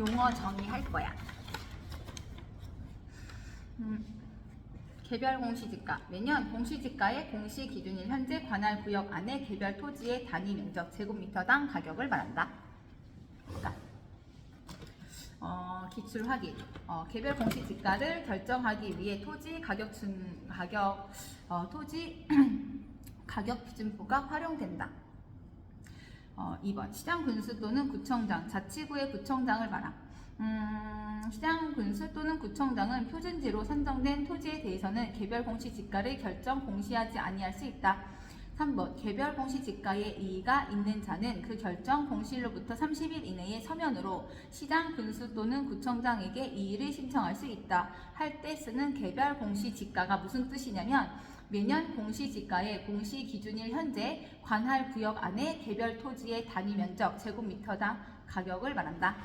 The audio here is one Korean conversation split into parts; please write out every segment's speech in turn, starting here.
용어 정의할 거야. 개별 공시지가. 매년 공시지가의 공시 기준일 현재 관할 구역 안에 개별 토지의 단위 면적 제곱미터당 가격을 말한다. 그러니까 기출 확인. 개별 공시지가를 결정하기 위해 토지 가격 기준표가 활용된다. 2번 시장 군수 또는 구청장, 자치구의 구청장을 말함. 시장 군수 또는 구청장은 표준지로 선정된 토지에 대해서는 개별 공시지가를 결정 공시하지 아니할 수 있다. 3번 개별 공시지가에 이의가 있는 자는 그 결정 공시일로부터 30일 이내에 서면으로 시장 군수 또는 구청장에게 이의를 신청할 수 있다. 할 때 쓰는 개별 공시지가가 무슨 뜻이냐면 매년 공시지가의 공시 기준일 현재 관할 구역 안에 개별 토지의 단위 면적 제곱미터당 가격을 말한다.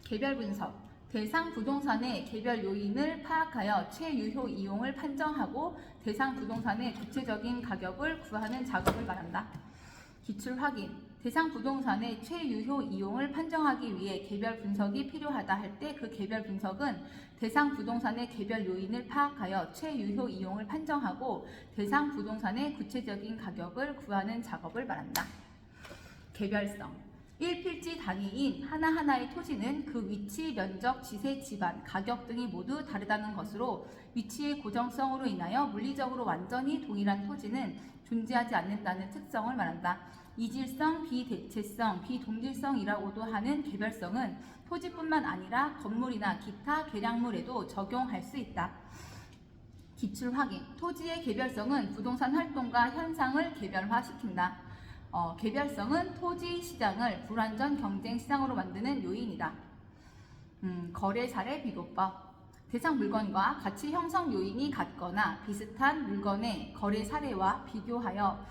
개별 분석. 대상 부동산의 개별 요인을 파악하여 최유효 이용을 판정하고 대상 부동산의 구체적인 가격을 구하는 작업을 말한다. 기출 확인. 대상 부동산의 최유효 이용을 판정하기 위해 개별 분석이 필요하다 할 때 그 개별 분석은 대상 부동산의 개별 요인을 파악하여 최유효 이용을 판정하고 대상 부동산의 구체적인 가격을 구하는 작업을 말한다. 개별성. 1필지 단위인 하나하나의 토지는 그 위치, 면적, 지세, 지반, 가격 등이 모두 다르다는 것으로 위치의 고정성으로 인하여 물리적으로 완전히 동일한 토지는 존재하지 않는다는 특성을 말한다. 이질성, 비대체성, 비동질성이라고도 하는 개별성은 토지뿐만 아니라 건물이나 기타 계량물에도 적용할 수 있다. 기출 확인. 토지의 개별성은 부동산 활동과 현상을 개별화시킨다. 개별성은 토지 시장을 불완전 경쟁 시장으로 만드는 요인이다. 거래 사례 비교법. 대상 물건과 가치 형성 요인이 같거나 비슷한 물건의 거래 사례와 비교하여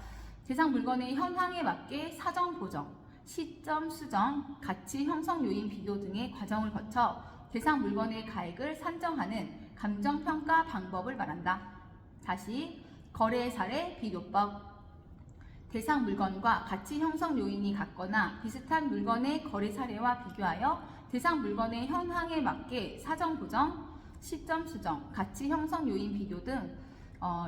대상 물건의 현황에 맞게 사정 보정, 시점 수정, 가치 형성 요인 비교 등의 과정을 거쳐 대상 물건의 가액을 산정하는 감정평가 방법을 말한다. 다시 거래 사례 비교법. 대상 물건과 가치 형성 요인이 같거나 비슷한 물건의 거래 사례와 비교하여 대상 물건의 현황에 맞게 사정 보정, 시점 수정, 가치 형성 요인 비교 등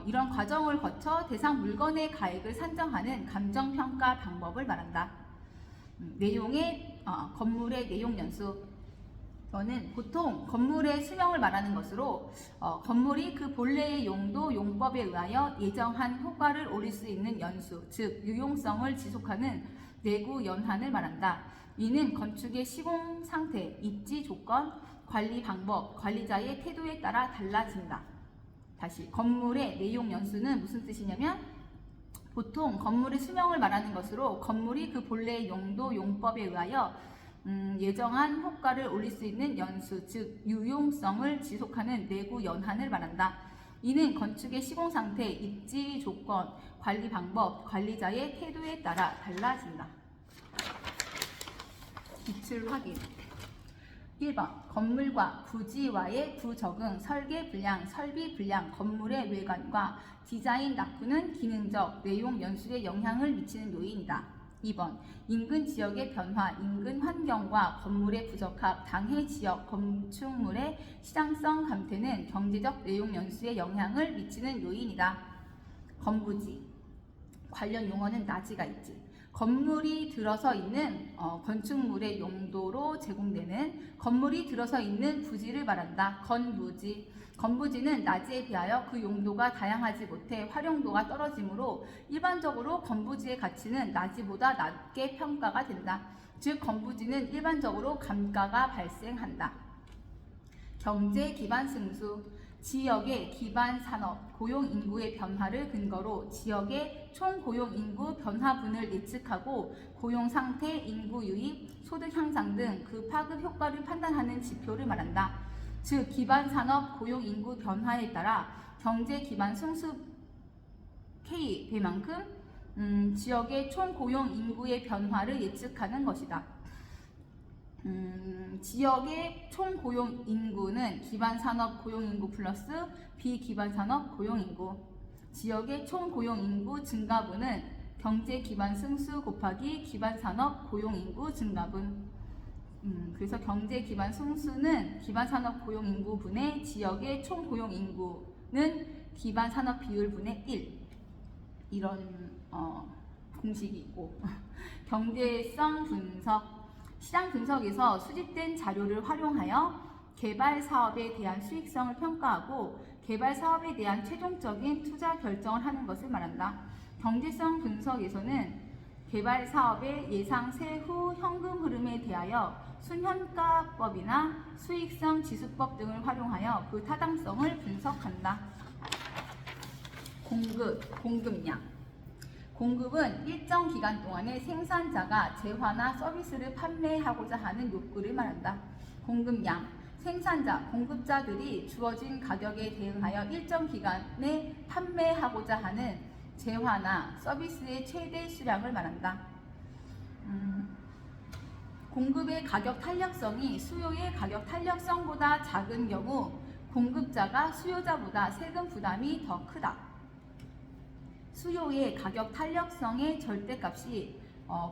이런 과정을 거쳐 대상 물건의 가액을 산정하는 감정평가 방법을 말한다. 내용의 건물의 내용 연수. 저는 보통 건물의 수명을 말하는 것으로 건물이 그 본래의 용도, 용법에 의하여 예정한 효과를 올릴 수 있는 연수, 즉 유용성을 지속하는 내구 연한을 말한다. 이는 건축의 시공 상태, 입지 조건, 관리 방법, 관리자의 태도에 따라 달라진다. 다시 건물의 내용 연수는 무슨 뜻이냐면 보통 건물의 수명을 말하는 것으로 건물이 그 본래의 용도, 용법에 의하여 예정한 효과를 올릴 수 있는 연수, 즉 유용성을 지속하는 내구 연한을 말한다. 이는 건축의 시공 상태, 입지 조건, 관리 방법, 관리자의 태도에 따라 달라진다. 기출 확인. 1번 건물과 부지와의 부적응, 설계 불량, 설비 불량, 건물의 외관과 디자인 낙후는 기능적, 내용 연수에 영향을 미치는 요인이다. 2번 인근 지역의 변화, 인근 환경과 건물의 부적합, 당해 지역 건축물의 시장성 감퇴는 경제적 내용 연수에 영향을 미치는 요인이다. 건부지. 관련 용어는 나지가 있지. 건물이 들어서 있는 건축물의 용도로 제공되는 건물이 들어서 있는 부지를 말한다. 건부지. 건부지는 나지에 비하여 그 용도가 다양하지 못해 활용도가 떨어지므로 일반적으로 건부지의 가치는 나지보다 낮게 평가가 된다. 즉 건부지는 일반적으로 감가가 발생한다. 경제 기반 승수. 지역의 기반 산업, 고용 인구의 변화를 근거로 지역의 총 고용 인구 변화분을 예측하고 고용 상태, 인구 유입, 소득 향상 등 그 파급 효과를 판단하는 지표를 말한다. 즉 기반 산업 고용 인구 변화에 따라 경제 기반 승수 K 배만큼 지역의 총 고용 인구의 변화를 예측하는 것이다. 지역의 총 고용 인구는 기반 산업 고용 인구 플러스 비기반 산업 고용 인구. 지역의 총 고용 인구 증가분은 경제 기반 승수 곱하기 기반 산업 고용 인구 증가분. 그래서 경제 기반 승수는 기반 산업 고용 인구 분의 지역의 총 고용 인구는 기반 산업 비율 분의 1. 이런 공식이 있고 경제성 분석. 시장 분석에서 수집된 자료를 활용하여 개발 사업에 대한 수익성을 평가하고 개발 사업에 대한 최종적인 투자 결정을 하는 것을 말한다. 경제성 분석에서는 개발 사업의 예상 세후 현금 흐름에 대하여 순현가법이나 수익성 지수법 등을 활용하여 그 타당성을 분석한다. 공급량. 공급은 일정 기간 동안에 생산자가 재화나 서비스를 판매하고자 하는 욕구를 말한다. 공급량. 생산자, 공급자들이 주어진 가격에 대응하여 일정 기간에 판매하고자 하는 재화나 서비스의 최대 수량을 말한다. 공급의 가격 탄력성이 수요의 가격 탄력성보다 작은 경우 공급자가 수요자보다 세금 부담이 더 크다. 수요의 가격 탄력성의 절대값이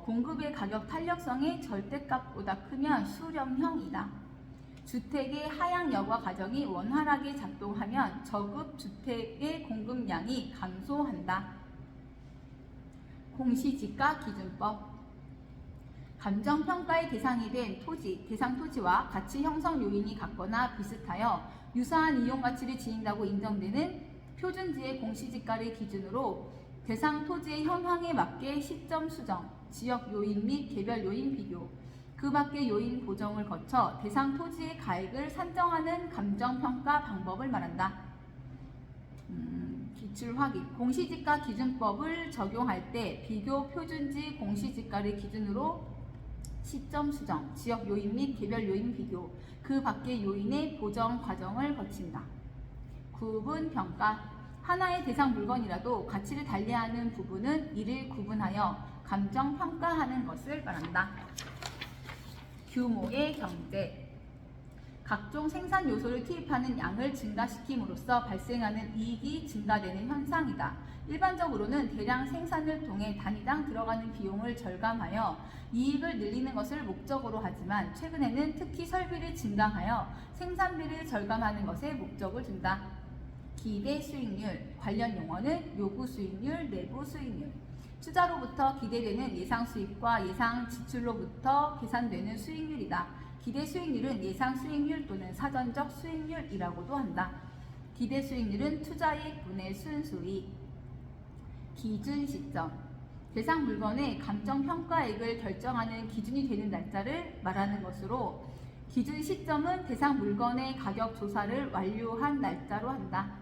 공급의 가격 탄력성의 절대값보다 크면 수렴형이다. 주택의 하향 여과 과정이 원활하게 작동하면 저급 주택의 공급량이 감소한다. 공시지가 기준법. 감정평가의 대상이 된 토지, 대상 토지와 가치 형성 요인이 같거나 비슷하여 유사한 이용가치를 지닌다고 인정되는 표준지의 공시지가를 기준으로 대상 토지의 현황에 맞게 시점 수정, 지역 요인 및 개별 요인 비교, 그 밖의 요인 보정을 거쳐 대상 토지의 가액을 산정하는 감정평가 방법을 말한다. 기출 확인. 공시지가 기준법을 적용할 때 비교 표준지 공시지가를 기준으로 시점 수정, 지역 요인 및 개별 요인 비교, 그 밖의 요인의 보정 과정을 거친다. 구분 평가. 하나의 대상 물건이라도 가치를 달리하는 부분은 이를 구분하여 감정 평가하는 것을 말한다. 규모의 경제. 각종 생산 요소를 투입하는 양을 증가시킴으로써 발생하는 이익이 증가되는 현상이다. 일반적으로는 대량 생산을 통해 단위당 들어가는 비용을 절감하여 이익을 늘리는 것을 목적으로 하지만 최근에는 특히 설비를 증강하여 생산비를 절감하는 것에 목적을 둔다. 기대 수익률. 관련 용어는 요구 수익률, 내부 수익률. 투자로부터 기대되는 예상 수익과 예상 지출로부터 계산되는 수익률이다. 기대 수익률은 예상 수익률 또는 사전적 수익률이라고도 한다. 기대 수익률은 투자이익 분의 순수이익. 기준 시점. 대상 물건의 감정평가액을 결정하는 기준이 되는 날짜를 말하는 것으로 기준 시점은 대상 물건의 가격 조사를 완료한 날짜로 한다.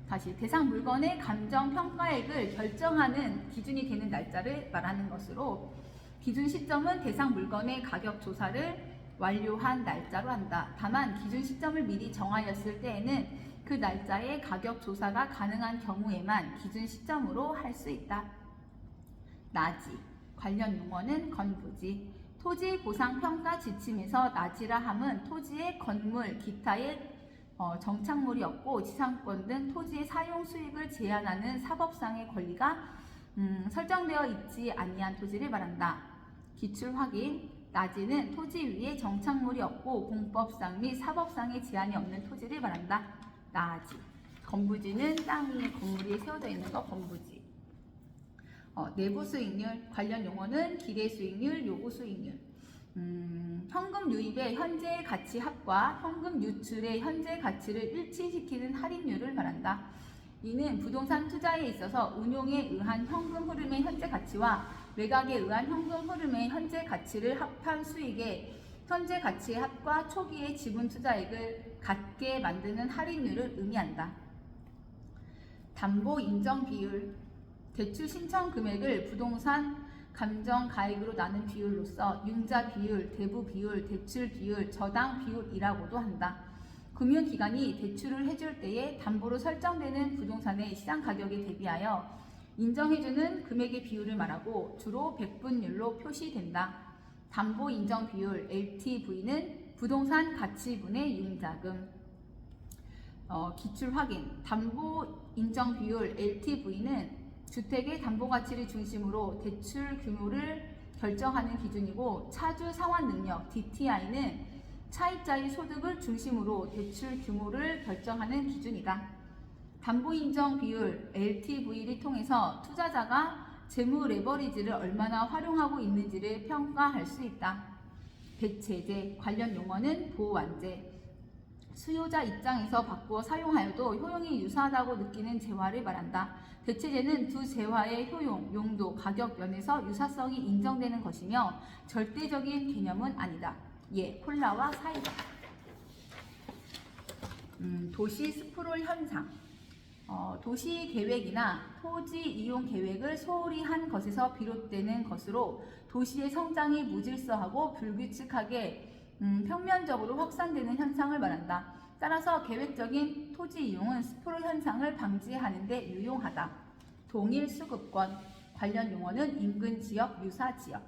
다시 대상 물건의 감정평가액을 결정하는 기준이 되는 날짜를 말하는 것으로 기준 시점은 대상 물건의 가격 조사를 완료한 날짜로 한다. 다만 기준 시점을 미리 정하였을 때에는 그 날짜에 가격 조사가 가능한 경우에만 기준 시점으로 할 수 있다. 나지. 관련 용어는 건부지. 토지 보상 평가 지침에서 나지라 함은 토지의 건물, 기타의 정착물이 없고 지상권 등 토지의 사용 수익을 제한하는 사법상의 권리가 설정되어 있지 아니한 토지를 말한다. 기출 확인. 나지는 토지 위에 정착물이 없고 공법상 및 사법상의 제한이 없는 토지를 말한다. 나지. 건부지는 땅 위에 건물이 세워져 있는 거 건부지. 내부 수익률. 관련 용어는 기대 수익률, 요구 수익률. 현금 유입의 현재 가치 합과 현금 유출의 현재 가치를 일치시키는 할인율을 말한다. 이는 부동산 투자에 있어서 운용에 의한 현금 흐름의 현재 가치와 매각에 의한 현금 흐름의 현재 가치를 합한 수익의 현재 가치의 합과 초기의 지분 투자액을 같게 만드는 할인율을 의미한다. 담보 인정 비율. 대출 신청 금액을 부동산 감정 가액으로 나눈 비율로서 융자 비율, 대부 비율, 대출 비율, 저당 비율이라고도 한다. 금융기관이 대출을 해줄 때에 담보로 설정되는 부동산의 시장 가격에 대비하여 인정해주는 금액의 비율을 말하고 주로 백분율로 표시된다. 담보 인정 비율 LTV는 부동산 가치분의 융자금. 기출 확인. 담보 인정 비율 LTV는 주택의 담보가치를 중심으로 대출 규모를 결정하는 기준이고 차주 상환 능력 DTI는 차입자의 소득을 중심으로 대출 규모를 결정하는 기준이다. 담보인정 비율 LTV를 통해서 투자자가 재무 레버리지를 얼마나 활용하고 있는지를 평가할 수 있다. 대체제 관련 용어는 보완제. 수요자 입장에서 바꾸어 사용하여도 효용이 유사하다고 느끼는 재화를 말한다. 대체제는 두 재화의 효용, 용도, 가격 면에서 유사성이 인정되는 것이며 절대적인 개념은 아니다. 예, 콜라와 사이다. 도시 스프롤 현상. 도시 계획이나 토지 이용 계획을 소홀히 한 것에서 비롯되는 것으로 도시의 성장이 무질서하고 불규칙하게 평면적으로 확산되는 현상을 말한다. 따라서 계획적인 토지 이용은 스프롤 현상을 방지하는 데 유용하다. 동일 수급권. 관련 용어는 인근 지역, 유사 지역.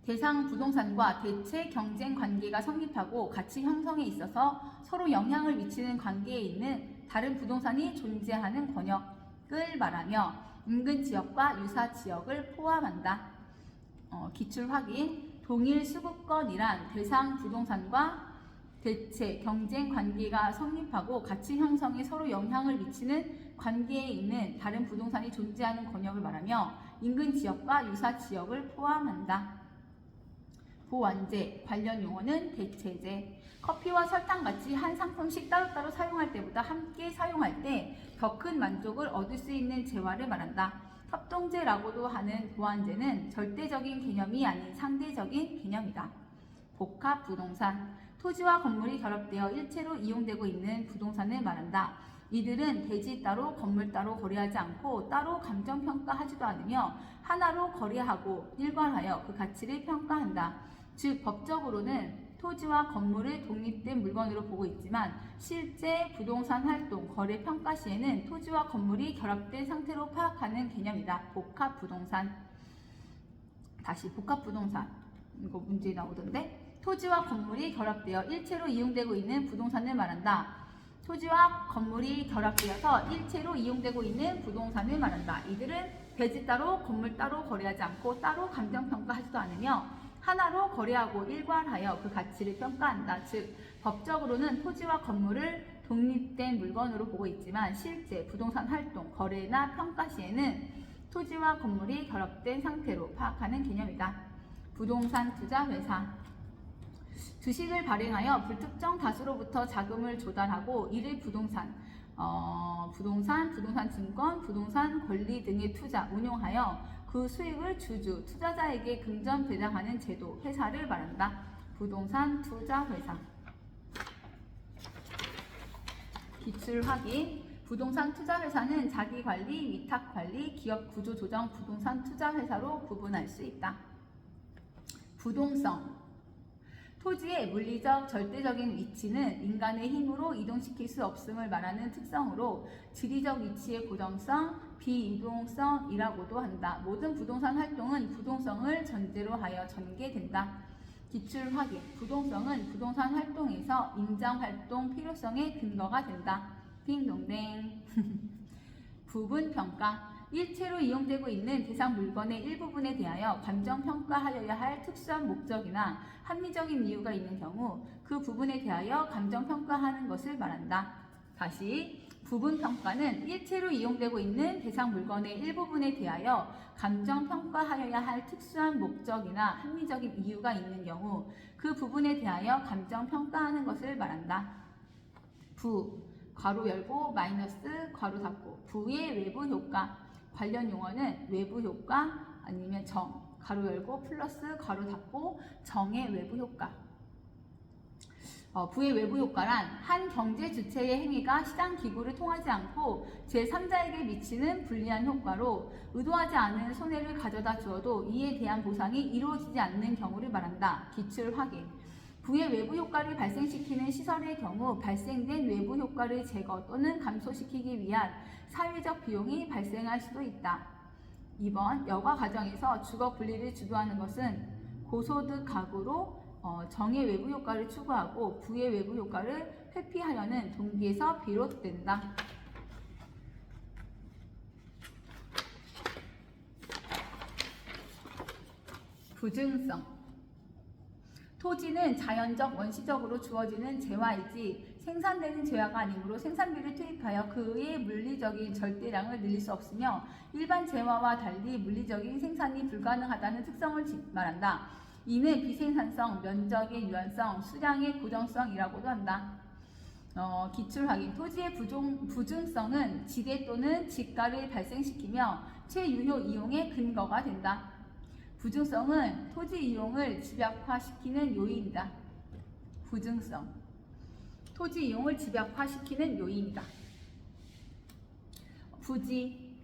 대상 부동산과 대체 경쟁 관계가 성립하고 가치 형성에 있어서 서로 영향을 미치는 관계에 있는 다른 부동산이 존재하는 권역을 말하며 인근 지역과 유사 지역을 포함한다. 기출 확인. 동일 수급권이란 대상 부동산과 대체 경쟁 관계가 성립하고 가치 형성에 서로 영향을 미치는 관계에 있는 다른 부동산이 존재하는 권역을 말하며 인근 지역과 유사 지역을 포함한다. 보완제. 관련 용어는 대체제. 커피와 설탕같이 한 상품씩 따로따로 사용할 때보다 함께 사용할 때 더 큰 만족을 얻을 수 있는 재화를 말한다. 협동제라고도 하는 보완제는 절대적인 개념이 아닌 상대적인 개념이다. 복합 부동산. 토지와 건물이 결합되어 일체로 이용되고 있는 부동산을 말한다. 이들은 대지 따로 건물 따로 거래하지 않고 따로 감정평가하지도 않으며 하나로 거래하고 일괄하여 그 가치를 평가한다. 즉 법적으로는 토지와 건물을 독립된 물건으로 보고 있지만 실제 부동산 활동, 거래 평가 시에는 토지와 건물이 결합된 상태로 파악하는 개념이다. 복합 부동산. 다시 복합 부동산. 이거 문제 나오던데. 토지와 건물이 결합되어 일체로 이용되고 있는 부동산을 말한다. 토지와 건물이 결합되어서 일체로 이용되고 있는 부동산을 말한다. 이들은 대지 따로 건물 따로 거래하지 않고 따로 감정평가하지도 않으며 하나로 거래하고 일괄하여 그 가치를 평가한다. 즉 법적으로는 토지와 건물을 독립된 물건으로 보고 있지만 실제 부동산 활동, 거래나 평가 시에는 토지와 건물이 결합된 상태로 파악하는 개념이다. 부동산 투자 회사. 주식을 발행하여 불특정 다수로부터 자금을 조달하고 이를 부동산 증권, 부동산 권리 등의 투자, 운용하여 그 수익을 주주, 투자자에게 금전 배당하는 제도, 회사를 말한다. 부동산 투자 회사. 기출 확인. 부동산 투자 회사는 자기 관리, 위탁 관리, 기업 구조 조정 부동산 투자 회사로 구분할 수 있다. 부동성. 토지의 물리적 절대적인 위치는 인간의 힘으로 이동시킬 수 없음을 말하는 특성으로 지리적 위치의 고정성, 비이동성이라고도 한다. 모든 부동산 활동은 부동성을 전제로 하여 전개된다. 기출 확인. 부동성은 부동산 활동에서 인정 활동 필요성의 근거가 된다. 딩동댕. 부분 평가. 일체로 이용되고 있는 대상 물건의 일부분에 대하여 감정평가하여야 할 특수한 목적이나 합리적인 이유가 있는 경우 그 부분에 대하여 감정평가하는 것을 말한다. 다시 부분평가는 일체로 이용되고 있는 대상 물건의 일부분에 대하여 감정평가하여야 할 특수한 목적이나 합리적인 이유가 있는 경우 그 부분에 대하여 감정평가하는 것을 말한다. 부, 괄호 열고 마이너스 괄호 닫고. 부의 외부 효과. 관련 용어는 외부 효과 아니면 정, 가로 열고 플러스 괄호 닫고 정의 외부 효과. 부의 외부 효과란 한 경제 주체의 행위가 시장 기구를 통하지 않고 제3자에게 미치는 불리한 효과로 의도하지 않은 손해를 가져다 주어도 이에 대한 보상이 이루어지지 않는 경우를 말한다. 기출 확인. 부의 외부 효과를 발생시키는 시설의 경우 발생된 외부 효과를 제거 또는 감소시키기 위한 사회적 비용이 발생할 수도 있다. 2번 여가 과정에서 주거 분리를 주도하는 것은 고소득 가구로 정의 외부 효과를 추구하고 부의 외부 효과를 회피하려는 동기에서 비롯된다. 부증성. 토지는 자연적 원시적으로 주어지는 재화이지 생산되는 재화가 아니므로 생산비를 투입하여 그의 물리적인 절대량을 늘릴 수 없으며 일반 재화와 달리 물리적인 생산이 불가능하다는 특성을 말한다. 이는 비생산성, 면적의 유한성, 수량의 고정성이라고도 한다. 기출 확인. 토지의 부증성은 지대 또는 지가를 발생시키며 최유효 이용의 근거가 된다. 부증성은 토지 이용을 집약화시키는 요인이다. 부증성. 토지 이용을 집약화시키는 요인이다. 부지.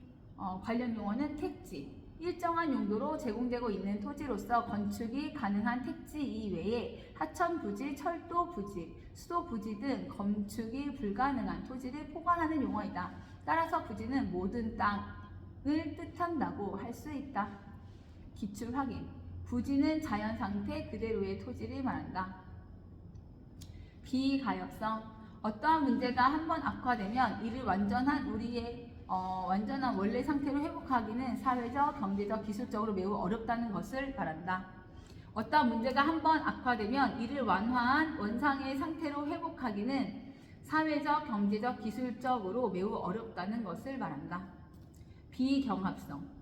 관련 용어는 택지. 일정한 용도로 제공되고 있는 토지로서 건축이 가능한 택지 이외에 하천 부지, 철도 부지, 수도 부지 등 건축이 불가능한 토지를 포괄하는 용어이다. 따라서 부지는 모든 땅을 뜻한다고 할 수 있다. 기출 확인. 부지는 자연 상태 그대로의 토지를 말한다. 비가역성. 어떠한 문제가 한번 악화되면 이를 완전한 원래 상태로 회복하기는 사회적, 경제적, 기술적으로 매우 어렵다는 것을 말한다. 어떠한 문제가 한번 악화되면 이를 완화한 원상의 상태로 회복하기는 사회적, 경제적, 기술적으로 매우 어렵다는 것을 말한다. 비경합성.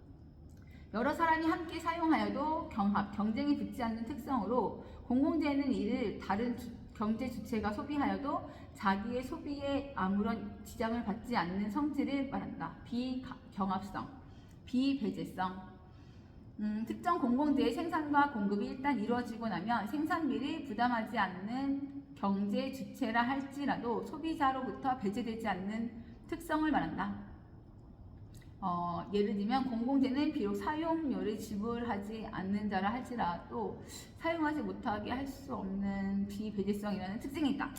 여러 사람이 함께 사용하여도 경쟁이 붙지 않는 특성으로 공공재는 이를 다른 경제 주체가 소비하여도 자기의 소비에 아무런 지장을 받지 않는 성질을 말한다. 비경합성. 비배제성. 특정 공공재의 생산과 공급이 일단 이루어지고 나면 생산비를 부담하지 않는 경제 주체라 할지라도 소비자로부터 배제되지 않는 특성을 말한다. 예를 들면 공공재는 비록 사용료를 지불하지 않는 자라 할지라도 사용하지 못하게 할 수 없는 비배제성이라는 특징이 있다.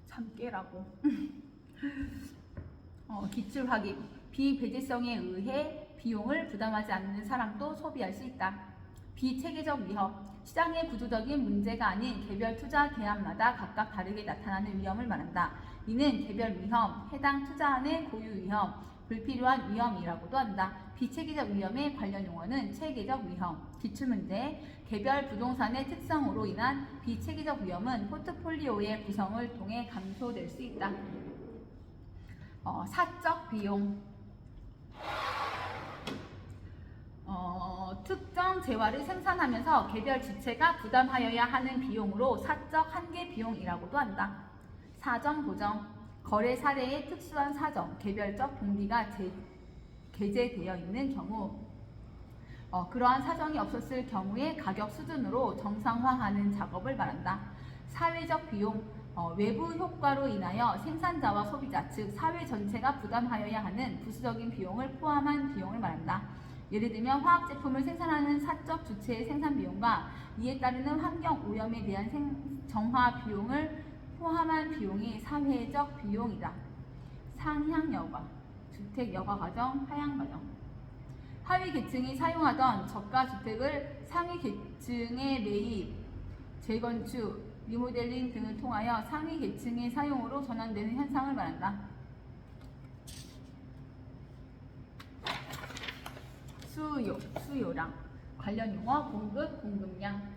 참깨라고. 기출 확인. 비배제성에 의해 비용을 부담하지 않는 사람도 소비할 수 있다. 비체계적 위험. 시장의 구조적인 문제가 아닌 개별 투자 대안마다 각각 다르게 나타나는 위험을 말한다. 이는 개별 위험, 해당 투자안의 고유 위험, 불필요한 위험이라고도 한다. 비체계적 위험의 관련 용어는 체계적 위험. 기출문제. 개별 부동산의 특성으로 인한 비체계적 위험은 포트폴리오의 구성을 통해 감소될 수 있다. 사적 비용. 특정 재화를 생산하면서 개별 주체가 부담하여야 하는 비용으로 사적 한계 비용이라고도 한다. 사정 보정. 거래 사례의 특수한 사정, 개별적 동기가 게재되어 있는 경우 그러한 사정이 없었을 경우에 가격 수준으로 정상화하는 작업을 말한다. 사회적 비용. 외부 효과로 인하여 생산자와 소비자, 즉 사회 전체가 부담하여야 하는 부수적인 비용을 포함한 비용을 말한다. 예를 들면 화학 제품을 생산하는 사적 주체의 생산 비용과 이에 따르는 환경 오염에 대한 정화 비용을 포함한 비용이 사회적 비용이다. 상향 여가. 주택 여가 과정, 하향 과정. 하위 계층이 사용하던 저가 주택을 상위 계층의 매입, 재건축, 리모델링 등을 통하여 상위 계층의 사용으로 전환되는 현상을 말한다. 수요랑 관련 용어 공급, 공급량.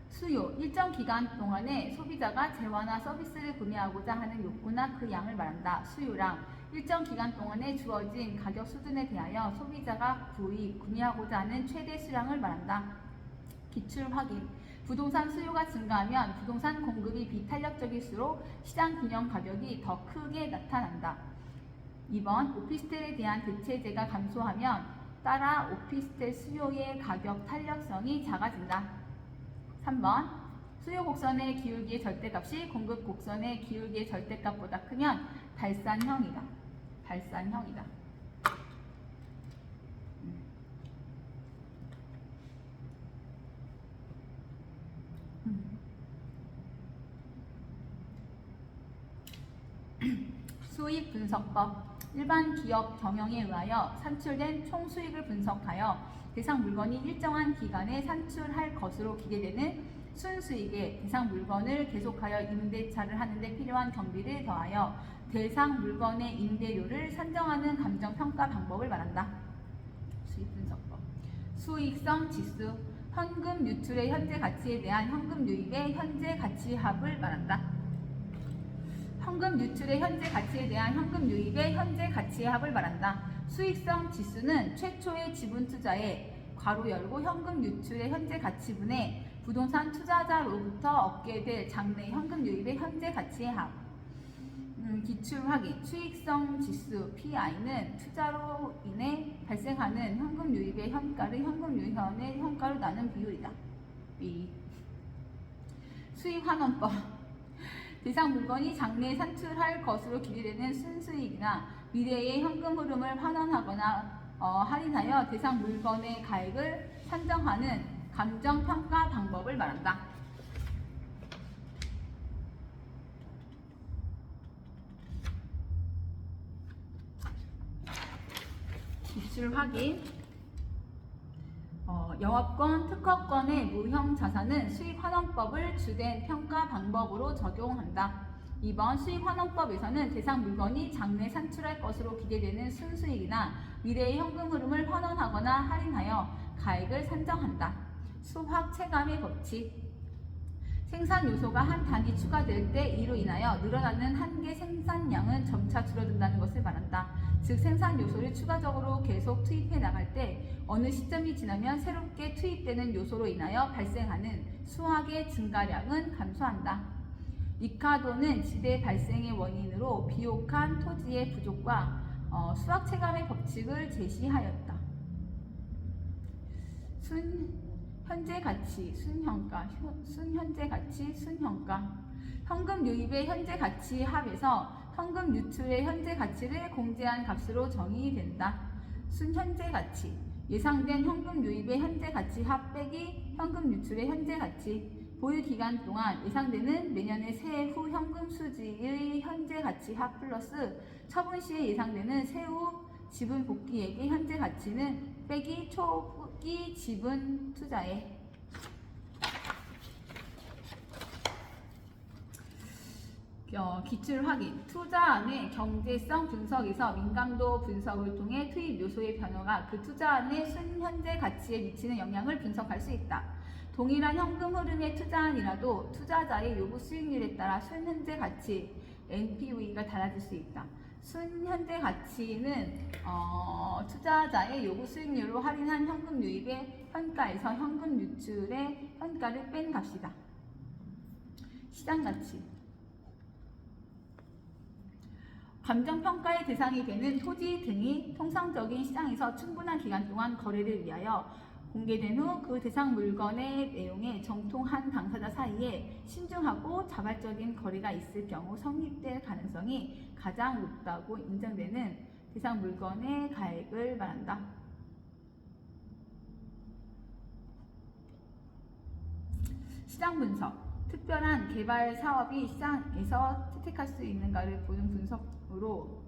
수요, 일정 기간 동안에 소비자가 재화나 서비스를 구매하고자 하는 욕구나 그 양을 말한다. 수요량, 일정 기간 동안에 주어진 가격 수준에 대하여 소비자가 구매하고자 하는 최대 수량을 말한다. 기출 확인. 부동산 수요가 증가하면 부동산 공급이 비탄력적일수록 시장 균형 가격이 더 크게 나타난다. 2번, 오피스텔에 대한 대체재가 감소하면 따라 오피스텔 수요의 가격 탄력성이 작아진다. 3번, 수요 곡선의 기울기의 절대값이 공급 곡선의 기울기의 절대값보다 크면 발산형이다. 발산형이다. 수익 분석법. 일반 기업 경영에 의하여 산출된 총 수익을 분석하여 대상 물건이 일정한 기간에 산출할 것으로 기대되는 순수익에 대상 물건을 계속하여 임대차를 하는 데 필요한 경비를 더하여 대상 물건의 임대료를 산정하는 감정평가 방법을 말한다. 수익분석법. 수익성 지수. 현금 유출의 현재 가치에 대한 현금 유입의 현재 가치 합을 말한다. 현금 유출의 현재 가치에 대한 현금 유입의 현재 가치의 합을 말한다. 수익성 지수는 최초의 지분 투자에 괄호 열고 현금 유출의 현재 가치분의 부동산 투자자로부터 얻게 될 장래 현금 유입의 현재 가치의 합. 기출 확인. 수익성 지수 PI는 투자로 인해 발생하는 현금 유입의 현가를 현금 유현의 현가로 나눈 비율이다. B. 수익 환원법. 대상 물건이 장래에 산출할 것으로 기대되는 순수익이나 미래의 현금 흐름을 환원하거나 할인하여 대상 물건의 가액을 산정하는 감정평가 방법을 말한다. 기출 확인. 영업권, 특허권의 무형 자산은 수익환원법을 주된 평가 방법으로 적용한다. 2번 수익환원법에서는 대상 물건이 장래 산출할 것으로 기대되는 순수익이나 미래의 현금 흐름을 환원하거나 할인하여 가액을 산정한다. 수확 체감의 법칙. 생산 요소가 한 단위 추가될 때 이로 인하여 늘어나는 한계 생산량은 점차 줄어든다는 것을 말한다. 즉 생산 요소를 추가적으로 계속 투입해 나갈 때 어느 시점이 지나면 새롭게 투입되는 요소로 인하여 발생하는 수확의 증가량은 감소한다. 리카도는 지대 발생의 원인으로 비옥한 토지의 부족과 수확 체감의 법칙을 제시하였다. 현재 가치, 순현가, 순현재 가치, 순현가. 현금 유입의 현재 가치 합에서 현금 유출의 현재 가치를 공제한 값으로 정의된다. 순현재 가치. 예상된 현금 유입의 현재 가치 합 빼기 현금 유출의 현재 가치. 보유 기간 동안 예상되는 매년의 세후 현금 수지의 현재 가치 합 플러스 처분 시에 예상되는 세후 지분 복귀액의 현재 가치는 빼기 초기 지분 투자액. 기출 확인. 투자안의 경제성 분석에서 민감도 분석을 통해 투입 요소의 변화가 그 투자안의 순현재 가치에 미치는 영향을 분석할 수 있다. 동일한 현금 흐름의 투자안이라도 투자자의 요구 수익률에 따라 순현재 가치 NPV가 달라질 수 있다. 순현재 가치는 투자자의 요구 수익률로 할인한 현금 유입의 현가에서 현금 유출의 현가를 뺀 값이다. 시장 가치. 감정평가의 대상이 되는 토지 등이 통상적인 시장에서 충분한 기간 동안 거래를 위하여 공개된 후 그 대상 물건의 내용에 정통한 당사자 사이에 신중하고 자발적인 거래가 있을 경우 성립될 가능성이 가장 높다고 인정되는 대상 물건의 가액을 말한다. 시장 분석. 특별한 개발 사업이 시장에서 채택할 수 있는가를 보는 분석으로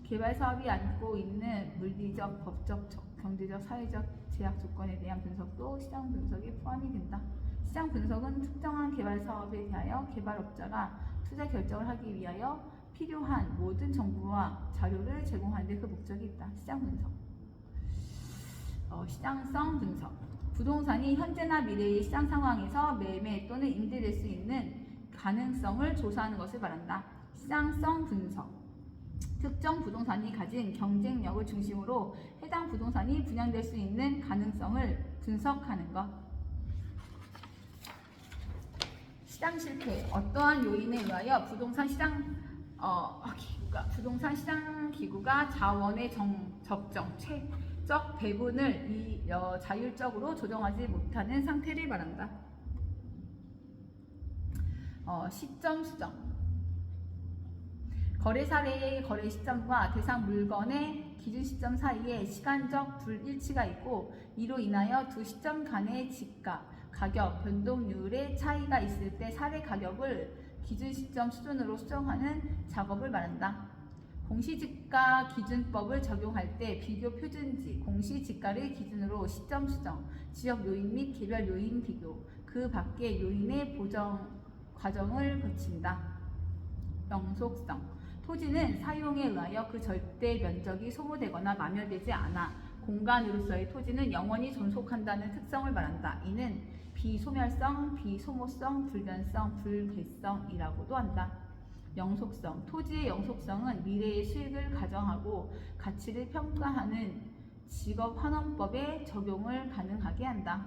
개발 사업이 안고 있는 물리적, 법적, 경제적, 사회적 제약 조건에 대한 분석도 시장 분석에 포함이 된다. 시장 분석은 특정한 개발 사업에 대하여 개발업자가 투자 결정을 하기 위하여 필요한 모든 정보와 자료를 제공하는 데 그 목적이 있다. 시장 분석. 시장성 분석. 부동산이 현재나 미래의 시장 상황에서 매매 또는 임대될 수 있는 가능성을 조사하는 것을 말한다. 시장성 분석. 특정 부동산이 가진 경쟁력을 중심으로 해당 부동산이 분양될 수 있는 가능성을 분석하는 것. 시장 실패. 어떠한 요인에 의하여 부동산 시장 기구가 자원의 적정, 최적 배분을 자율적으로 조정하지 못하는 상태를 말한다. 시점 수정. 거래 사례의 거래 시점과 대상 물건의 기준 시점 사이에 시간적 불일치가 있고 이로 인하여 두 시점 간의 지가, 가격, 변동률의 차이가 있을 때 사례 가격을 기준 시점 수준으로 수정하는 작업을 말한다. 공시지가 기준법을 적용할 때 비교 표준지, 공시지가를 기준으로 시점 수정, 지역 요인 및 개별 요인 비교, 그 밖의 요인의 보정 과정을 거친다. 영속성. 토지는 사용에 의하여 그 절대 면적이 소모되거나 마멸되지 않아 공간으로서의 토지는 영원히 존속한다는 특성을 말한다. 이는 비소멸성, 비소모성, 불변성, 불괴성이라고도 한다. 영속성. 토지의 영속성은 미래의 수익을 가정하고 가치를 평가하는 직업환원법에 적용을 가능하게 한다.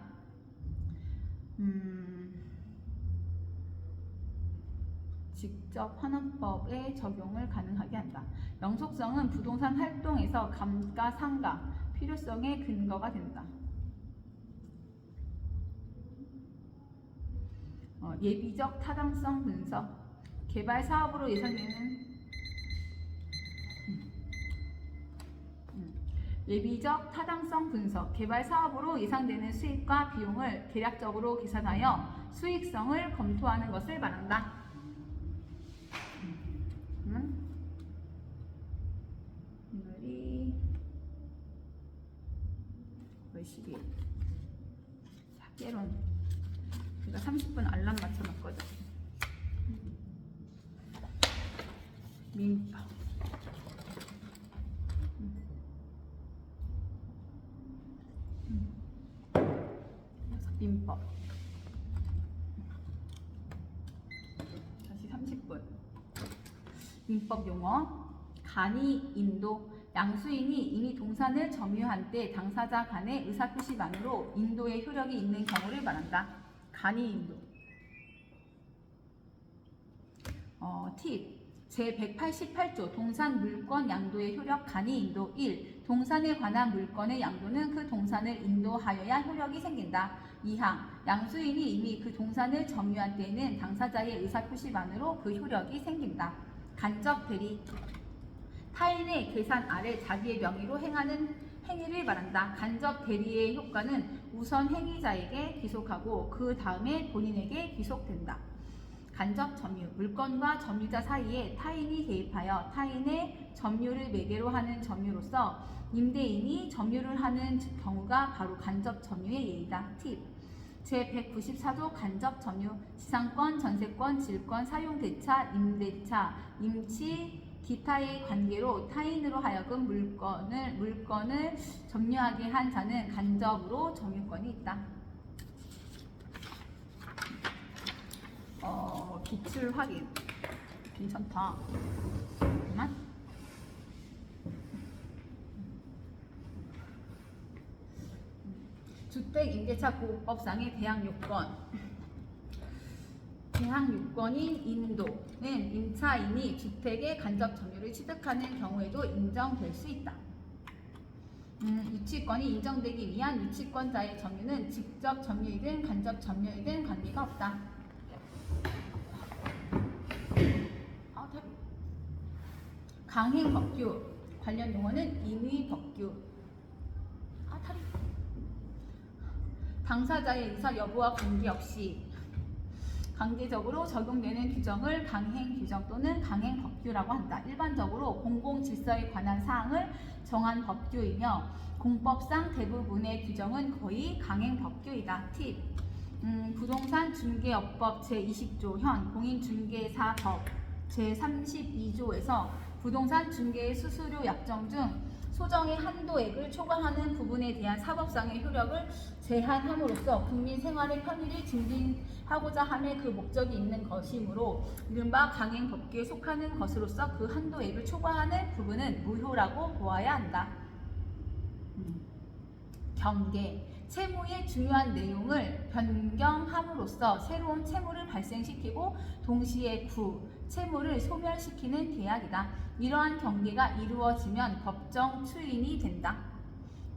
직접 환원법에 적용을 가능하게 한다. 영속성은 부동산 활동에서 감가상각 필요성의 근거가 된다. 예비적 타당성 분석. 개발 사업으로 예상되는 예비적 타당성 분석. 개발 사업으로 예상되는 수익과 비용을 대략적으로 계산하여 수익성을 검토하는 것을 말한다. 오늘이 12일. 자, 깨론. 제가 30분 알람 맞춰놨거든. 민법. 민법. 다시 30분. 민법 용어. 간이 인도. 양수인이 이미 동산을 점유한 때 당사자 간의 의사표시만으로 인도의 효력이 있는 경우를 말한다. 간이 인도. 팁. 제188조 동산 물권 양도의 효력 간이 인도. 1. 동산에 관한 물권의 양도는 그 동산을 인도하여야 효력이 생긴다. 2항. 양수인이 이미 그 동산을 점유한 때에는 당사자의 의사표시만으로 그 효력이 생긴다. 간접 대리. 타인의 계산 아래 자기의 명의로 행하는 행위를 말한다. 간접 대리의 효과는 우선 행위자에게 귀속하고 그 다음에 본인에게 귀속된다. 간접 점유. 물건과 점유자 사이에 타인이 개입하여 타인의 점유를 매개로 하는 점유로서 임대인이 점유를 하는 경우가 바로 간접 점유의 예이다. 팁. 제194조 간접 점유. 지상권, 전세권, 질권, 사용대차, 임대차, 임치, 기타의 관계로 타인으로 하여금 물건을 점유하게 한 자는 간접으로 점유권이 있다. 기출 확인. 괜찮다. 잠깐만. 주택임대차보호법상의 대항요건. 대항요건인 인도는 임차인이 주택의 간접 점유를 취득하는 경우에도 인정될 수 있다. 유치권이 인정되기 위한 유치권자의 점유는 직접 점유이든 간접 점유이든 관계가 없다. 강행법규. 관련 용어는 임의법규. 당사자의 의사 여부와 관계없이 강제적으로 적용되는 규정을 강행 규정 또는 강행 법규라고 한다. 일반적으로 공공질서에 관한 사항을 정한 법규이며 공법상 대부분의 규정은 거의 강행 법규이다. 팁. 부동산 중개업법 제20조 현 공인중개사법 제32조에서 부동산 중개의 수수료 약정 중 소정의 한도액을 초과하는 부분에 대한 사법상의 효력을 제한함으로써 국민 생활의 편의를 증진하고자 함의 그 목적이 있는 것이므로 이른바 강행 법규에 속하는 것으로서 그 한도액을 초과하는 부분은 무효라고 보아야 한다. 경계. 채무의 중요한 내용을 변경함으로써 새로운 채무를 발생시키고 동시에 채무를 소멸시키는 계약이다. 이러한 경계가 이루어지면 법정 추인이 된다.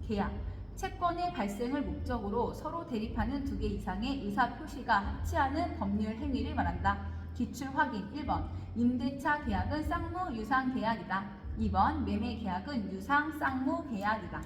계약. 채권의 발생을 목적으로 서로 대립하는 두 개 이상의 의사표시가 합치하는 법률 행위를 말한다. 기출 확인. 1번 임대차 계약은 쌍무 유상 계약이다. 2번 매매 계약은 유상 쌍무 계약이다.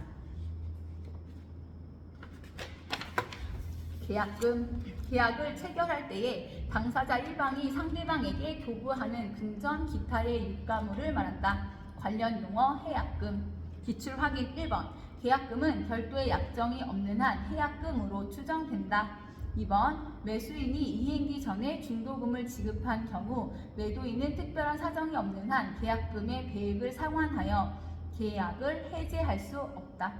계약금. 계약을 체결할 때에 당사자 1방이 상대방에게 교부하는 금전 기타의 유가물을 말한다. 관련 용어 해약금. 기출 확인 1번. 계약금은 별도의 약정이 없는 한 해약금으로 추정된다. 2번. 매수인이 이행기 전에 중도금을 지급한 경우 매도인은 특별한 사정이 없는 한 계약금의 배액을 상환하여 계약을 해제할 수 없다.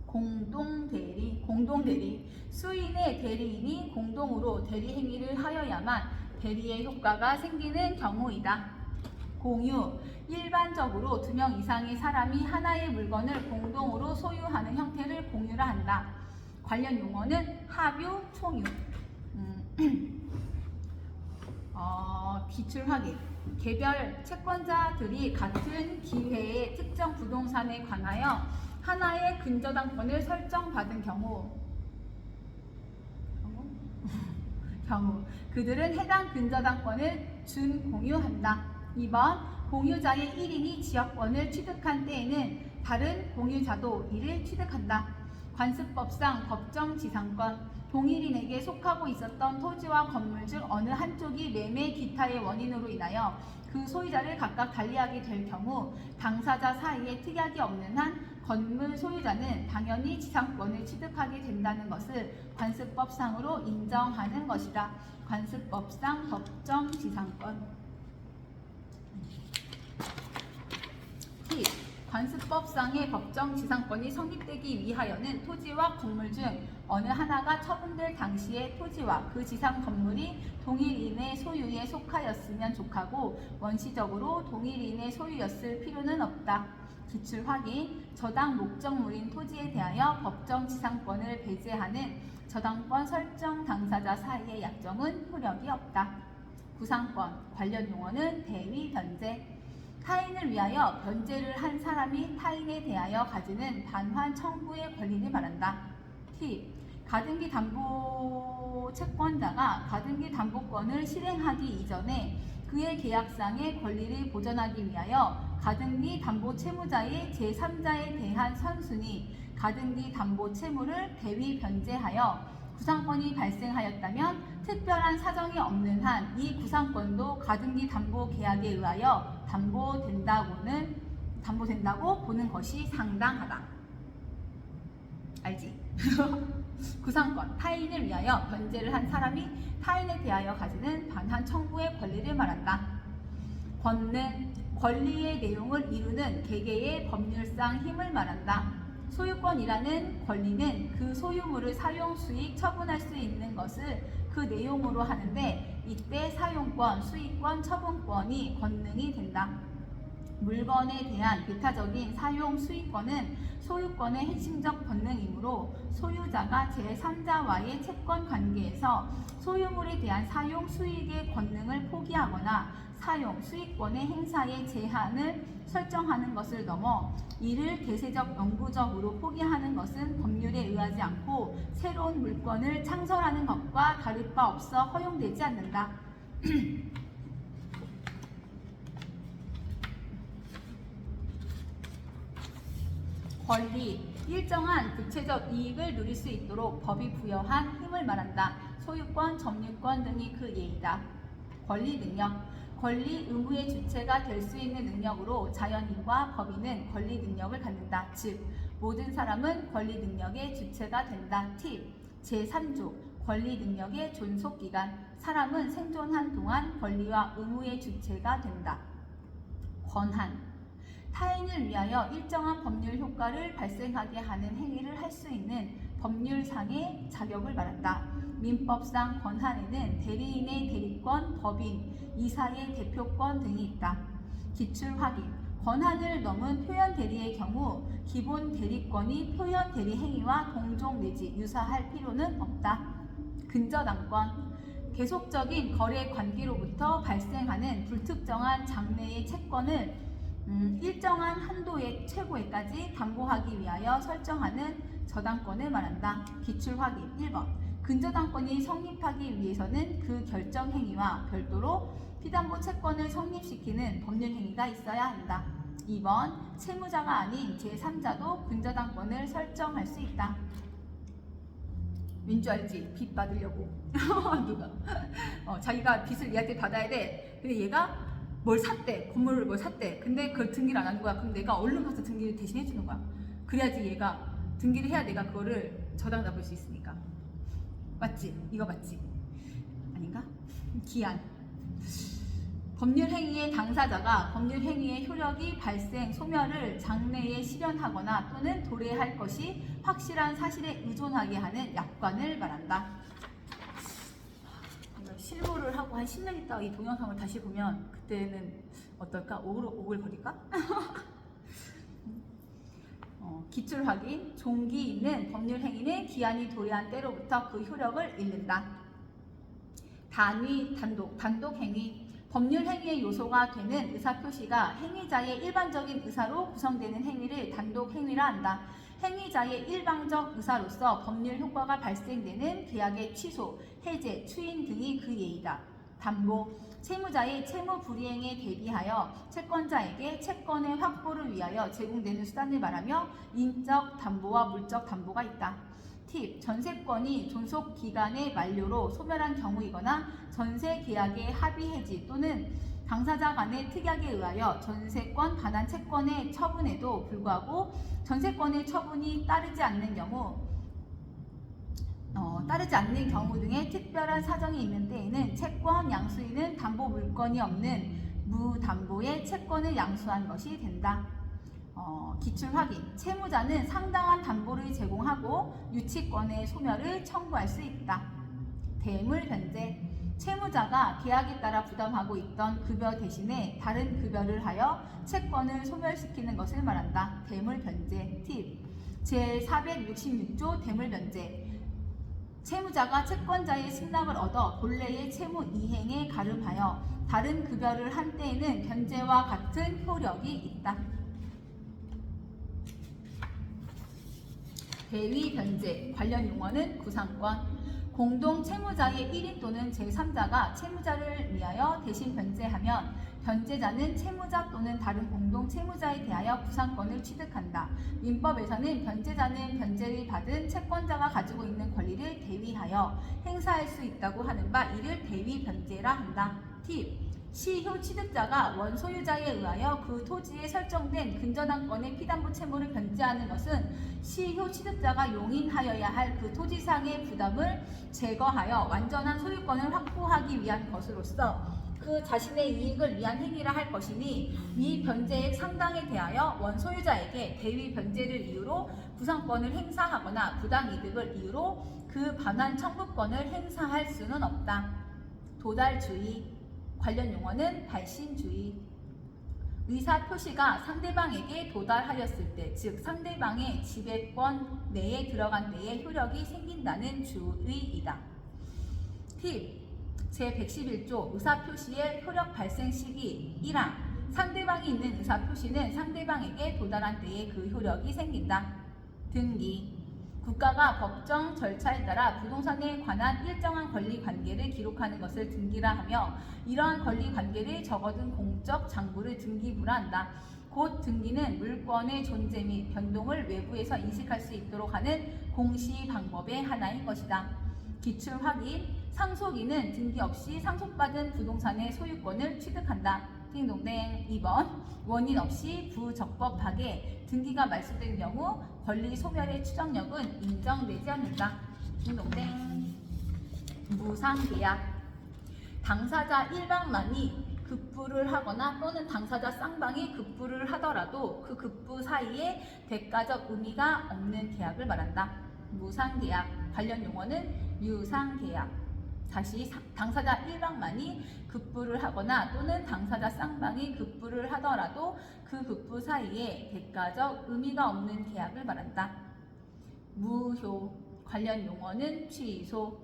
공동대리. 수인의 대리인이 공동으로 대리 행위를 하여야만 대리의 효과가 생기는 경우이다. 공유. 일반적으로 2명 이상의 사람이 하나의 물건을 공동으로 소유하는 형태를 공유라 한다. 관련 용어는 합유, 총유. 기출 확인. 개별 채권자들이 같은 기회에 특정 부동산에 관하여 하나의 근저당권을 설정받은 경우 그들은 해당 근저당권을 준공유한다. 2번. 공유자의 1인이 지역권을 취득한 때에는 다른 공유자도 이를 취득한다. 관습법상 법정지상권. 동일인에게 속하고 있었던 토지와 건물 중 어느 한쪽이 매매 기타의 원인으로 인하여 그 소유자를 각각 달리하게 될 경우 당사자 사이에 특약이 없는 한 건물 소유자는 당연히 지상권을 취득하게 된다는 것을 관습법상으로 인정하는 것이다. 관습법상 법정지상권. 관습법상의 법정지상권이 성립되기 위하여는 토지와 건물 중 어느 하나가 처분될 당시에 토지와 그 지상 건물이 동일인의 소유에 속하였으면 족하고 원시적으로 동일인의 소유였을 필요는 없다. 기출 확인. 저당 목적물인 토지에 대하여 법정지상권을 배제하는 저당권 설정 당사자 사이의 약정은 효력이 없다. 구상권. 관련 용어는 대위 변제. 타인을 위하여 변제를 한 사람이 타인에 대하여 가지는 반환 청구의 권리를 말한다. 팁. 가등기 담보 채권자가 가등기 담보권을 실행하기 이전에 그의 계약상의 권리를 보전하기 위하여 가등기 담보 채무자의 제3자에 대한 선순위 가등기 담보 채무를 대위 변제하여 구상권이 발생하였다면 특별한 사정이 없는 한 이 구상권도 가등기 담보 계약에 의하여 담보된다고 보는 것이 상당하다. 알지? 구상권. 타인을 위하여 변제를 한 사람이 타인에 대하여 가지는 반환 청구의 권리를 말한다. 권능. 권리의 내용을 이루는 개개의 법률상 힘을 말한다. 소유권이라는 권리는 그 소유물을 사용, 수익, 처분할 수 있는 것을 그 내용으로 하는데 이때 사용권, 수익권, 처분권이 권능이 된다. 물건에 대한 배타적인 사용, 수익권은 소유권의 핵심적 권능이므로 소유자가 제3자와의 채권 관계에서 소유물에 대한 사용, 수익의 권능을 포기하거나 사용, 수익권의 행사의 제한을 설정하는 것을 넘어 이를 대세적 영구적으로 포기하는 것은 법률에 의하지 않고 새로운 물건을 창설하는 것과 다를 바 없어 허용되지 않는다. 권리. 일정한 구체적 이익을 누릴 수 있도록 법이 부여한 힘을 말한다. 소유권, 점유권 등이 그 예이다. 권리 능력. 권리 의무의 주체가 될 수 있는 능력으로 자연인과 법인은 권리 능력을 갖는다. 즉 모든 사람은 권리 능력의 주체가 된다. 팁. 제3조 권리 능력의 존속기간. 사람은 생존한 동안 권리와 의무의 주체가 된다. 권한. 타인을 위하여 일정한 법률 효과를 발생하게 하는 행위를 할 수 있는 법률상의 자격을 말한다. 민법상 권한에는 대리인의 대리권, 법인, 이사의 대표권 등이 있다. 기출 확인. 권한을 넘은 표현 대리의 경우 기본 대리권이 표현 대리 행위와 동종 내지 유사할 필요는 없다. 근저당권. 계속적인 거래 관계로부터 발생하는 불특정한 장래의 채권을 일정한 한도의 최고액까지 담보하기 위하여 설정하는 저당권을 말한다. 기출 확인. 1번. 근저당권이 성립하기 위해서는 그 결정 행위와 별도로 피담보 채권을 성립시키는 법률 행위가 있어야 한다. 2번. 채무자가 아닌 제3자도 근저당권을 설정할 수 있다. 왠 줄 알지? 빚 받으려고. 누가? 자기가 빚을 얘한테 받아야 돼. 근데 얘가 뭘 샀대. 건물을 뭘 샀대. 근데 그걸 등기를 안 하는 거야. 그럼 내가 얼른 가서 등기를 대신 해주는 거야. 그래야지 얘가 등기를 해야 내가 그거를 저당 잡을 수 있으니까. 맞지? 이거 맞지? 아닌가? 기한. 법률 행위의 당사자가 법률 행위의 효력이 발생, 소멸을 장래에 실현하거나 또는 도래할 것이 확실한 사실에 의존하게 하는 약관을 말한다. 실무를 하고 한 10년 있다가 이 동영상을 다시 보면 그때는 어떨까? 오글거릴까? 기출 확인. 종기 있는 법률 행위는 기한이 도래한 때로부터 그 효력을 잃는다. 단위, 단독 행위. 법률 행위의 요소가 되는 의사표시가 행위자의 일반적인 의사로 구성되는 행위를 단독 행위라 한다. 행위자의 일방적 의사로서 법률 효과가 발생되는 계약의 취소, 해제, 추인 등이 그 예이다. 담보. 채무자의 채무 불이행에 대비하여 채권자에게 채권의 확보를 위하여 제공되는 수단을 말하며 인적 담보와 물적 담보가 있다. 팁. 전세권이 존속 기간의 만료로 소멸한 경우이거나 전세 계약의 합의 해지 또는 당사자 간의 특약에 의하여 전세권 반환 채권의 처분에도 불구하고 전세권의 처분이 따르지 않는 경우 등의 특별한 사정이 있는 때에는 채권 양수인은 담보 물건이 없는 무담보의 채권을 양수한 것이 된다. 기출 확인. 채무자는 상당한 담보를 제공하고 유치권의 소멸을 청구할 수 있다. 대물 변제. 채무자가 계약에 따라 부담하고 있던 급여 대신에 다른 급여를 하여 채권을 소멸시키는 것을 말한다. 대물 변제. 팁. 제466조 대물 변제. 채무자가 채권자의 승낙을 얻어 본래의 채무 이행에 가름하여 다른 급여를 한 때에는 변제와 같은 효력이 있다. 대위 변제. 관련 용어는 구상권. 공동 채무자의 1인 또는 제3자가 채무자를 위하여 대신 변제하면 변제자는 채무자 또는 다른 공동 채무자에 대하여 구상권을 취득한다. 민법에서는 변제자는 변제를 받은 채권자가 가지고 있는 권리를 대위하여 행사할 수 있다고 하는 바 이를 대위 변제라 한다. 팁. 시효 취득자가 원소유자에 의하여 그 토지에 설정된 근저당권의 피담보 채무를 변제하는 것은 시효 취득자가 용인하여야 할 그 토지상의 부담을 제거하여 완전한 소유권을 확보하기 위한 것으로서 그 자신의 이익을 위한 행위라 할 것이니 이 변제액 상당에 대하여 원소유자에게 대위 변제를 이유로 구상권을 행사하거나 부당이득을 이유로 그 반환 청구권을 행사할 수는 없다. 도달주의. 관련 용어는 발신주의. 의사표시가 상대방에게 도달하였을 때, 즉 상대방의 지배권 내에 들어간 때에 효력이 생긴다는 주의이다. 팁. 제111조 의사표시의 효력 발생 시기 1항. 상대방이 있는 의사표시는 상대방에게 도달한 때에 그 효력이 생긴다. 등기. 국가가 법정 절차에 따라 부동산에 관한 일정한 권리 관계를 기록하는 것을 등기라 하며 이러한 권리 관계를 적어둔 공적 장부를 등기부라 한다. 곧 등기는 물권의 존재 및 변동을 외부에서 인식할 수 있도록 하는 공시 방법의 하나인 것이다. 기출 확인. 상속인은 등기 없이 상속받은 부동산의 소유권을 취득한다. 띵동댕. 2번. 원인 없이 부적법하게 등기가 말소된 경우 권리 소멸의 추정력은 인정되지 않는다. 띵동댕. 무상계약. 당사자 일방만이 급부를 하거나 또는 당사자 쌍방이 급부를 하더라도 그 급부 사이에 대가적 의미가 없는 계약을 말한다. 무상계약. 관련 용어는 유상계약. 다시 당사자 일방만이 급부를 하거나 또는 당사자 쌍방이 급부를 하더라도 그 급부 사이에 대가적 의미가 없는 계약을 말한다. 무효. 관련 용어는 취소.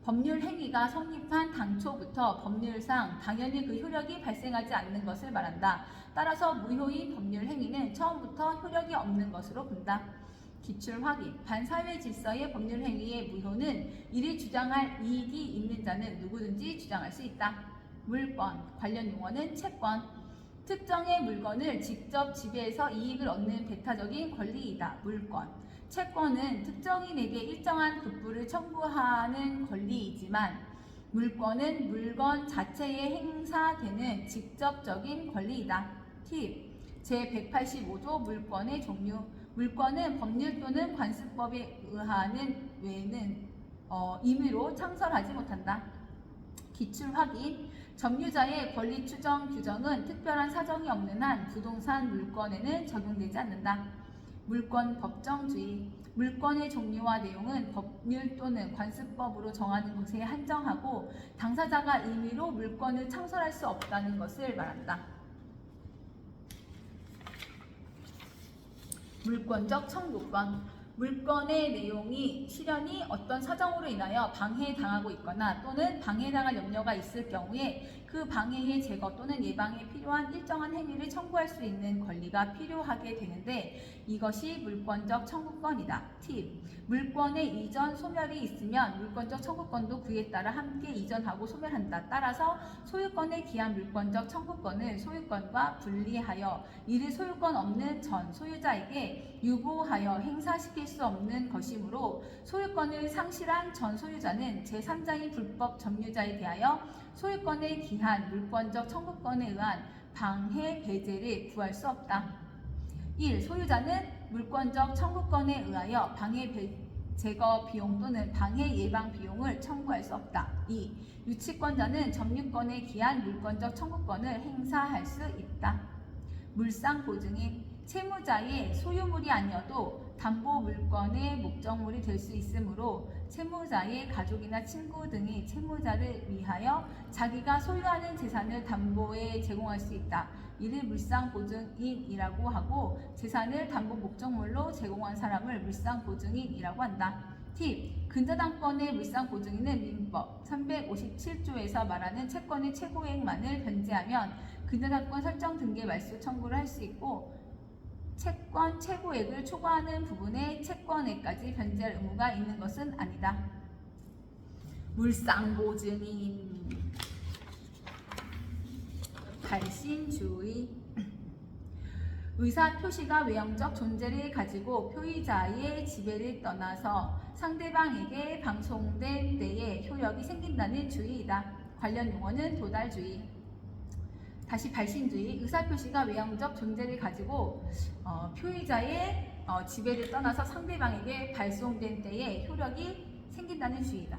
법률 행위가 성립한 당초부터 법률상 당연히 그 효력이 발생하지 않는 것을 말한다. 따라서 무효인 법률 행위는 처음부터 효력이 없는 것으로 본다. 기출 확인. 반사회 질서의 법률 행위의 무효는 이를 주장할 이익이 있는 자는 누구든지 주장할 수 있다. 물권. 관련 용어는 채권. 특정의 물건을 직접 지배해서 이익을 얻는 배타적인 권리이다. 물권. 채권은 특정인에게 일정한 급부를 청구하는 권리이지만 물권은 물건 자체에 행사되는 직접적인 권리이다. 팁. 제185조 물권의 종류. 물권은 법률 또는 관습법에 의하는 외에는 임의로 창설하지 못한다. 기출 확인. 점유자의 권리 추정 규정은 특별한 사정이 없는 한 부동산 물권에는 적용되지 않는다. 물권 법정주의. 물권의 종류와 내용은 법률 또는 관습법으로 정하는 것에 한정하고 당사자가 임의로 물권을 창설할 수 없다는 것을 말한다. 물권적 청구권. 물권의 내용이 실현이 어떤 사정으로 인하여 방해당하고 있거나 또는 방해당할 염려가 있을 경우에 그 방해의 제거 또는 예방에 필요한 일정한 행위를 청구할 수 있는 권리가 필요하게 되는데 이것이 물권적 청구권이다. 팁. 물권의 이전 소멸이 있으면 물권적 청구권도 그에 따라 함께 이전하고 소멸한다. 따라서 소유권에 기한 물권적 청구권을 소유권과 분리하여 이를 소유권 없는 전 소유자에게 유보하여 행사시킬 수 없는 것이므로 소유권을 상실한 전 소유자는 제3자인 불법 점유자에 대하여 소유권에 기한 물권적 청구권에 의한 방해 배제를 구할 수 없다. 1. 소유자는 물권적 청구권에 의하여 방해 제거 비용 또는 방해 예방 비용을 청구할 수 없다. 2. 유치권자는 점유권에 기한 물권적 청구권을 행사할 수 있다. 물상 보증인. 채무자의 소유물이 아니어도 담보 물권의 목적물이 될 수 있으므로 채무자의 가족이나 친구 등이 채무자를 위하여 자기가 소유하는 재산을 담보에 제공할 수 있다. 이를 물상 보증인이라고 하고 재산을 담보 목적물로 제공한 사람을 물상 보증인이라고 한다. 팁. 근저당권의 물상 보증인은 민법 357조에서 말하는 채권의 최고액만을 변제하면 근저당권 설정 등기 말소 청구를 할 수 있고 채권 최고액을 초과하는 부분에 채권액까지 변제할 의무가 있는 것은 아니다. 물상보증인. 발신주의. 의사표시가 외형적 존재를 가지고 표의자의 지배를 떠나서 상대방에게 방송된 때에 효력이 생긴다는 주의이다. 관련 용어는 도달주의. 다시 발신주의. 의사표시가 외형적 존재를 가지고 표의자의 지배를 떠나서 상대방에게 발송된 때에 효력이 생긴다는 주의다.